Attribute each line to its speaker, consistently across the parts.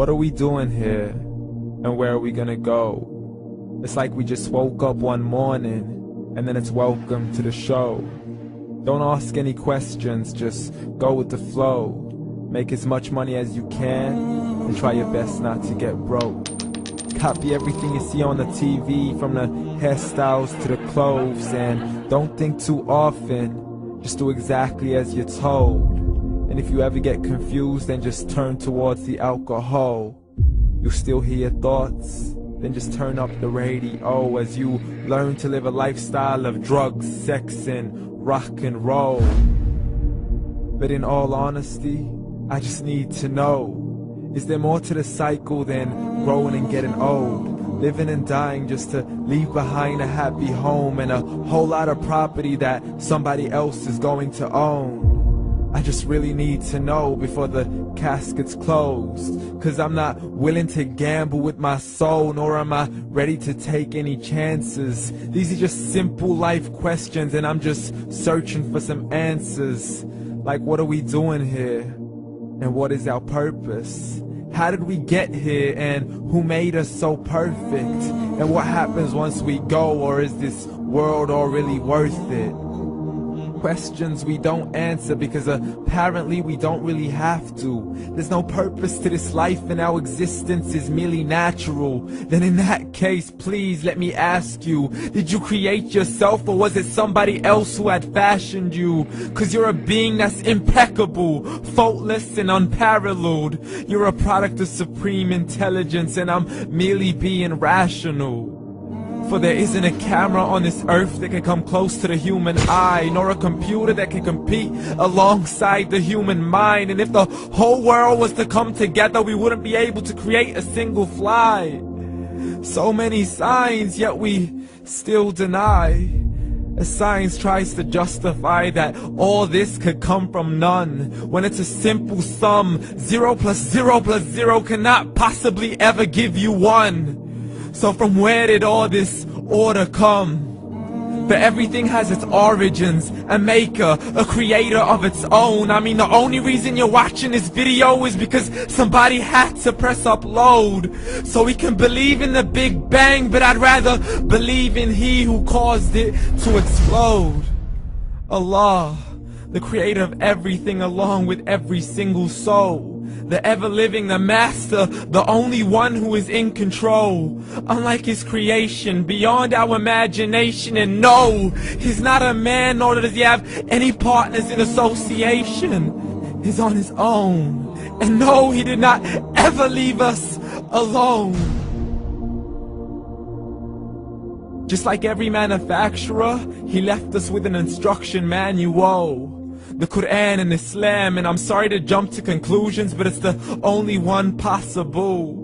Speaker 1: What are we doing here? And where are we gonna go? It's like we just woke up one morning, and then it's welcome to the show. Don't ask any questions, just go with the flow. Make as much money as you can, and try your best not to get broke. Copy everything you see on the TV, from the hairstyles to the clothes, and don't think too often, just do exactly as you're told. And if you ever get confused, then just turn towards the alcohol. You still hear your thoughts? Then just turn up the radio as you learn to live a lifestyle of drugs, sex, and rock and roll. But in all honesty, I just need to know, is there more to the cycle than growing and getting old? Living and dying just to leave behind a happy home and a whole lot of property that somebody else is going to own. I just really need to know before the casket's closed, 'cause I'm not willing to gamble with my soul, nor am I ready to take any chances. These are just simple life questions, and I'm just searching for some answers. Like, what are we doing here? And what is our purpose? How did we get here, and who made us so perfect? And what happens once we go, or is this world all really worth it? Questions we don't answer because apparently we don't really have to. There's no purpose to this life and our existence is merely natural. Then in that case, please let me ask you, did you create yourself, or was it somebody else who had fashioned you? 'Cause you're a being that's impeccable, faultless and unparalleled. You're a product of supreme intelligence, and I'm merely being rational. For there isn't a camera on this earth that can come close to the human eye, nor a computer that can compete alongside the human mind. And if the whole world was to come together, we wouldn't be able to create a single fly. So many signs, yet we still deny. As science tries to justify that all this could come from none, when it's a simple sum. 0 plus 0 plus 0 cannot possibly ever give you 1. So from where did all this order come? For everything has its origins, a maker, a creator of its own. I mean, the only reason you're watching this video is because somebody had to press upload. So we can believe in the Big Bang, but I'd rather believe in He who caused it to explode. Allah, the creator of everything along with every single soul. The ever-living, the master, the only one who is in control. Unlike his creation, beyond our imagination. And no, he's not a man, nor does he have any partners in association. He's on his own. And no, he did not ever leave us alone. Just like every manufacturer, he left us with an instruction manual. The Quran and Islam, and I'm sorry to jump to conclusions, but it's the only one possible.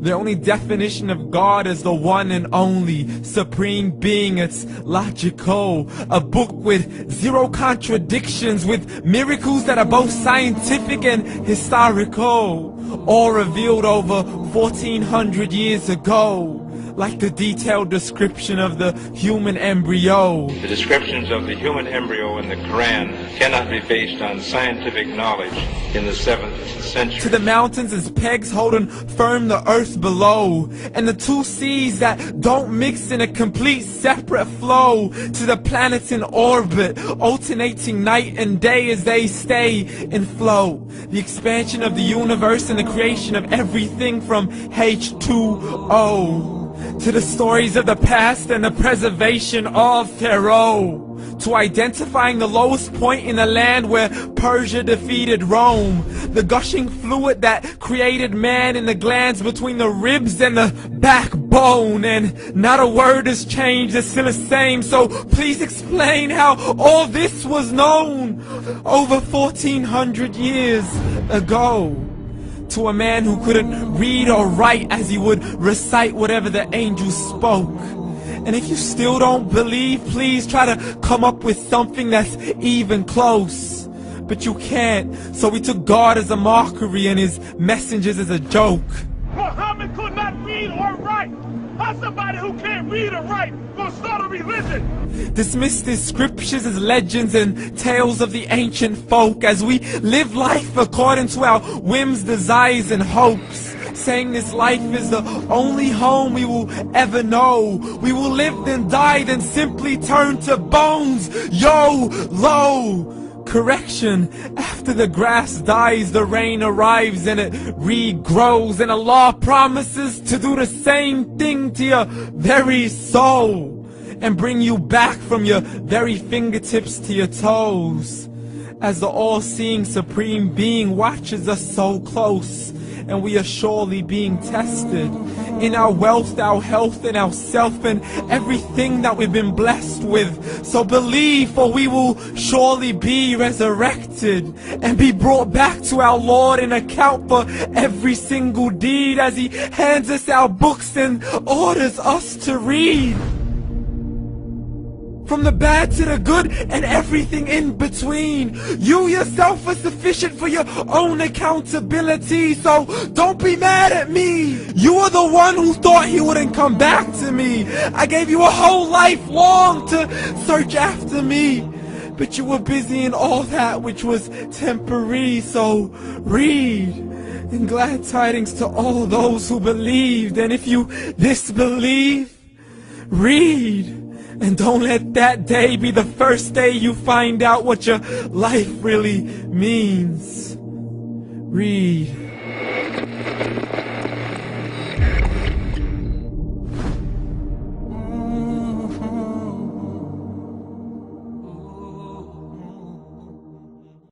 Speaker 1: The only definition of God is the one and only supreme being. It's logical, a book with 0 contradictions, with miracles that are both scientific and historical, all revealed over 1400 years ago. Like the detailed description of the human embryo.
Speaker 2: The descriptions of the human embryo in the Quran cannot be based on scientific knowledge in the 7th century.
Speaker 1: To the mountains as pegs holding firm the earth below, and the 2 seas that don't mix in a complete separate flow. To the planets in orbit, alternating night and day as they stay in flow. The expansion of the universe and the creation of everything from H2O. To the stories of the past and the preservation of Pharaoh. To identifying the lowest point in the land where Persia defeated Rome. The gushing fluid that created man in the glands between the ribs and the backbone. And not a word has changed, it's still the same. So please explain how all this was known over 1400 years ago. To a man who couldn't read or write, as he would recite whatever the angels spoke. And if you still don't believe, please try to come up with something that's even close. But you can't, so we took God as a mockery and his messengers as a joke.
Speaker 3: Muhammad could not read or write. How's somebody who can't read or write gonna start a religion?
Speaker 1: Dismiss these scriptures as legends and tales of the ancient folk, as we live life according to our whims, desires, and hopes. saying this life is the only home we will ever know. We will live then die, then simply turn to bones. YOLO! Correction, after the grass dies, the rain arrives and it regrows, and Allah promises to do the same thing to your very soul and bring you back from your very fingertips to your toes, as the all-seeing supreme being watches us so close, and we are surely being tested in our wealth, our health, and our self, and everything that we've been blessed with. So believe, for we will surely be resurrected and be brought back to our Lord and account for every single deed, as He hands us our books and orders us to read. From the bad to the good and everything in between. You yourself are sufficient for your own accountability, so don't be mad at me. You are the one who thought He wouldn't come back to me. I gave you a whole life long to search after me, but you were busy in all that which was temporary. So read, and glad tidings to all those who believed. And if you disbelieve, read. And don't let that day be the first day you find out what your life really means. Read.